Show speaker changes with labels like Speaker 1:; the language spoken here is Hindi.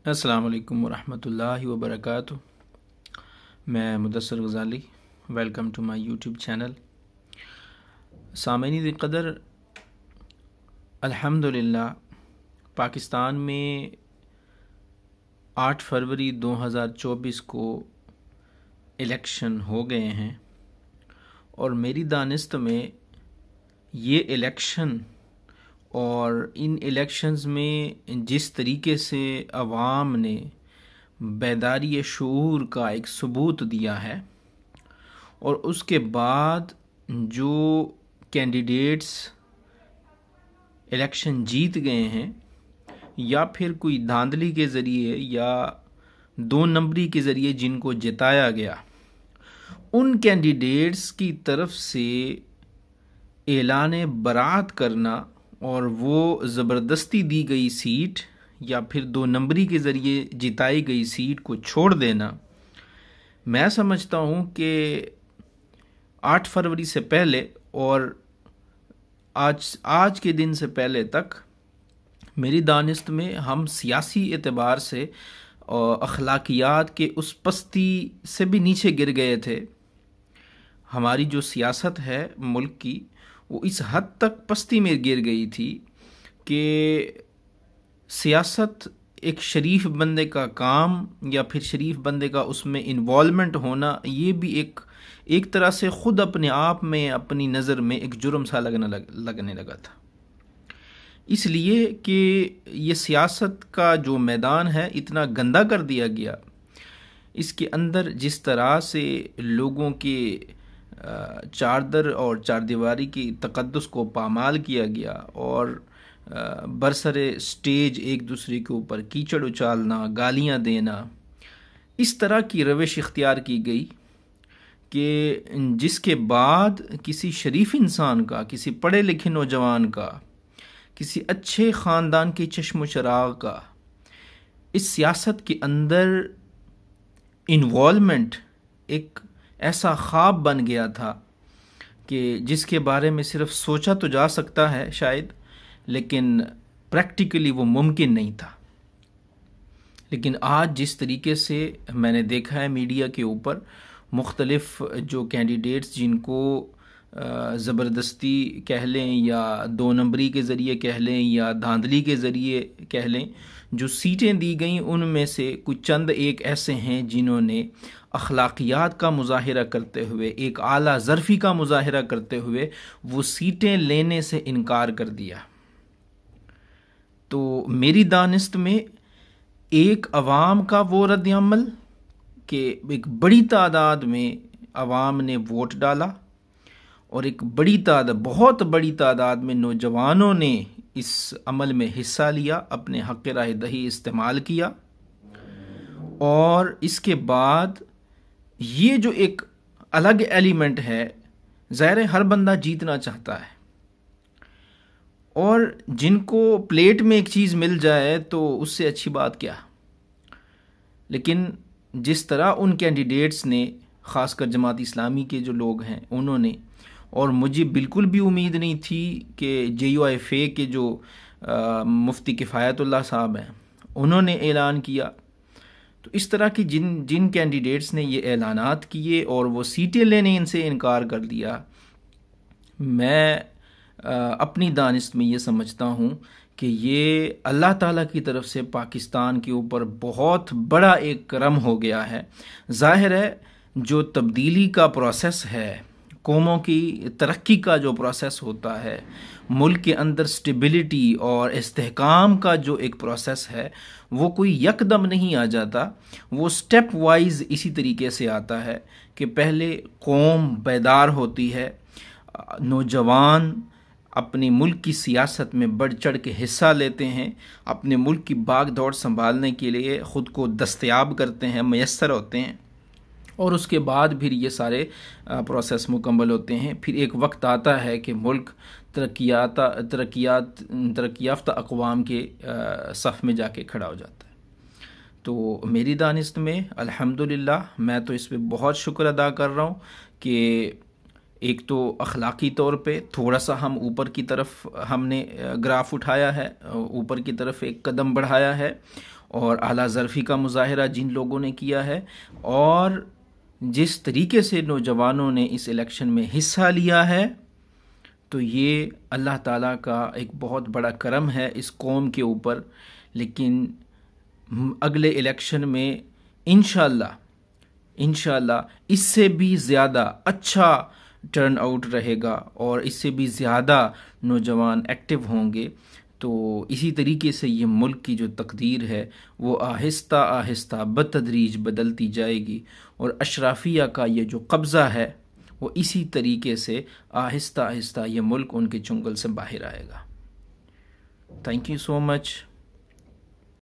Speaker 1: अस्सलाम वालेकुम वरहमतुल्लाहि वबरकातुहू। मैं Mudassar Ghazali, welcome to my YouTube channel. सामईन क़दर, अल्हम्दुलिल्लाह पाकिस्तान में 8 फरवरी 2024 को इलेक्शन हो गए हैं और मेरी दानिस्त में ये इलेक्शन और इन इलेक्शंस में जिस तरीके से अवाम ने बेदारी शऊर का एक सबूत दिया है और उसके बाद जो कैंडिडेट्स इलेक्शन जीत गए हैं या फिर कोई धांधली के ज़रिए या 2 नंबरी के ज़रिए जिनको जिताया गया, उन कैंडिडेट्स की तरफ से ऐलान बरात करना और वो ज़बरदस्ती दी गई सीट या फिर 2 नंबरी के ज़रिए जिताई गई सीट को छोड़ देना, मैं समझता हूँ कि 8 फरवरी से पहले और आज के दिन से पहले तक मेरी दानिस्त में हम सियासी एतबार से अखलाकियात के उस पस्ती से भी नीचे गिर गए थे। हमारी जो सियासत है मुल्क की, वो इस हद तक पस्ती में गिर गई थी कि सियासत एक शरीफ बंदे का काम या फिर शरीफ बंदे का उसमें इन्वॉल्वमेंट होना, ये भी एक तरह से ख़ुद अपने आप में अपनी नज़र में एक जुर्म सा लगने लगा था। इसलिए कि ये सियासत का जो मैदान है इतना गंदा कर दिया गया, इसके अंदर जिस तरह से लोगों के चारदर और चारदीवारी की तक़द्दुस को पामाल किया गया और बरसरे स्टेज एक दूसरे के ऊपर कीचड़ उछालना, गालियाँ देना, इस तरह की रविश इख्तियार की गई कि जिसके बाद किसी शरीफ इंसान का, किसी पढ़े लिखे नौजवान का, किसी अच्छे ख़ानदान के चश्म चराग का इस सियासत के अंदर इन्वॉल्वमेंट एक ऐसा ख्वाब बन गया था कि जिसके बारे में सिर्फ सोचा तो जा सकता है शायद, लेकिन प्रैक्टिकली वो मुमकिन नहीं था। लेकिन आज जिस तरीके से मैंने देखा है मीडिया के ऊपर मुख्तलिफ जो कैंडिडेट्स जिनको ज़बरदस्ती कह लें या 2 नंबरी के ज़रिए कह लें या धांधली के ज़रिए कह लें, जो सीटें दी गईं उनमें से कुछ चंद एक ऐसे हैं जिन्होंने अखलाकियात का मुजाहिरा करते हुए, एक आला ज़र्फ़ी का मुजाहिरा करते हुए वो सीटें लेने से इनकार कर दिया। तो मेरी दानिस्त में एक अवाम का वो रद्द-ए-अमल कि एक बड़ी तादाद में अवाम ने वोट डाला और एक बहुत बड़ी तादाद में नौजवानों ने इस अमल में हिस्सा लिया, अपने हक़ राय दही इस्तेमाल किया। और इसके बाद ये जो एक अलग एलिमेंट है, ज़ाहिर है हर बंदा जीतना चाहता है और जिनको प्लेट में एक चीज़ मिल जाए तो उससे अच्छी बात क्या। लेकिन जिस तरह उन कैंडिडेट्स ने, ख़ासकर जमात इस्लामी के जो लोग हैं उन्होंने, और मुझे बिल्कुल भी उम्मीद नहीं थी कि JUIFA के जो मुफ्ती किफ़ायतुल्लाह साहब हैं उन्होंने ऐलान किया, तो इस तरह की जिन कैंडिडेट्स ने ये ऐलानात किए और वो सीटें लेने इनसे इनकार कर दिया, मैं अपनी दानिस्त में ये समझता हूँ कि ये अल्लाह ताला की तरफ से पाकिस्तान के ऊपर बहुत बड़ा एक करम हो गया है। ज़ाहिर है जो तब्दीली का प्रोसेस है, कौमों की तरक्की का जो प्रोसेस होता है, मुल्क के अंदर स्टेबिलिटी और इस्तेहकाम का जो एक प्रोसेस है, वो कोई यकदम नहीं आ जाता, वो स्टेप वाइज इसी तरीके से आता है कि पहले कौम बेदार होती है, नौजवान अपने मुल्क की सियासत में बढ़ चढ़ के हिस्सा लेते हैं, अपने मुल्क की भाग दौड़ संभालने के लिए ख़ुद को दस्तयाब करते हैं, मैसर होते हैं और उसके बाद फिर ये सारे प्रोसेस मुकम्मल होते हैं। फिर एक वक्त आता है कि मुल्क तरक्की याफ्ता अक़वाम के सफ़ में जाके खड़ा हो जाता है। तो मेरी दानिस्त में अल्हम्दुलिल्लाह मैं तो इस पर बहुत शुक्र अदा कर रहा हूँ कि एक तो अखलाकी तौर पे थोड़ा सा हम ऊपर की तरफ हमने ग्राफ उठाया है, ऊपर की तरफ एक कदम बढ़ाया है, और आला ज़रफ़ी का मुज़ाहरा जिन लोगों ने किया है और जिस तरीके से नौजवानों ने इस इलेक्शन में हिस्सा लिया है, तो ये अल्लाह ताला का एक बहुत बड़ा करम है इस कौम के ऊपर। लेकिन अगले इलेक्शन में इंशाअल्लाह इससे भी ज़्यादा अच्छा टर्न आउट रहेगा और इससे भी ज़्यादा नौजवान एक्टिव होंगे। तो इसी तरीके से ये मुल्क की जो तकदीर है वो आहिस्ता आहिस्ता बतदरीज बदलती जाएगी और अशराफिया का ये जो कब्ज़ा है वो इसी तरीके से आहिस्ता आहिस्ता ये मुल्क उनके चुंगल से बाहर आएगा। Thank you so much.